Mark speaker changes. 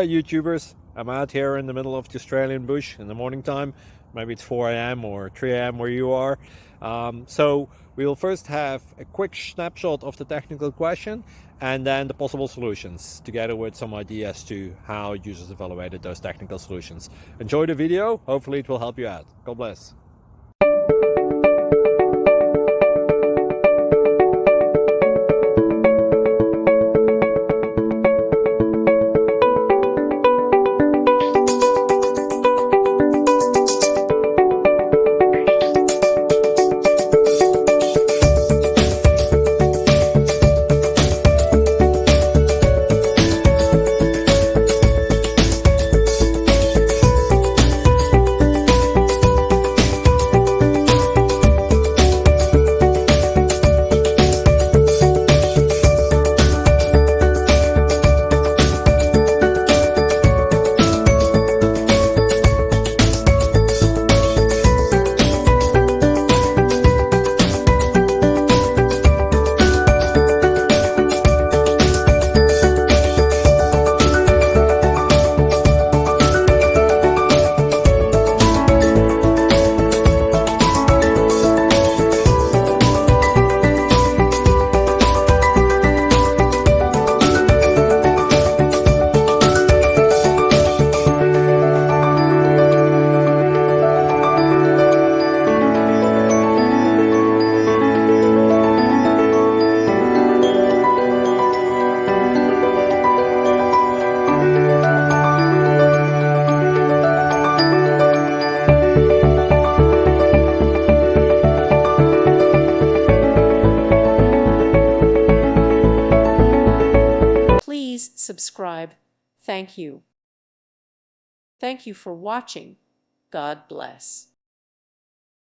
Speaker 1: YouTubers. I'm out here in the middle of the Australian bush in the morning time. Maybe it's 4 a.m. or 3 a.m. where you are. So we will first have a quick snapshot of the technical question and then the possible solutions, together with some ideas to how users evaluated those technical solutions. Enjoy the video. Hopefully it will help you out. God bless.
Speaker 2: Please subscribe. Thank you. Thank you for watching. God bless.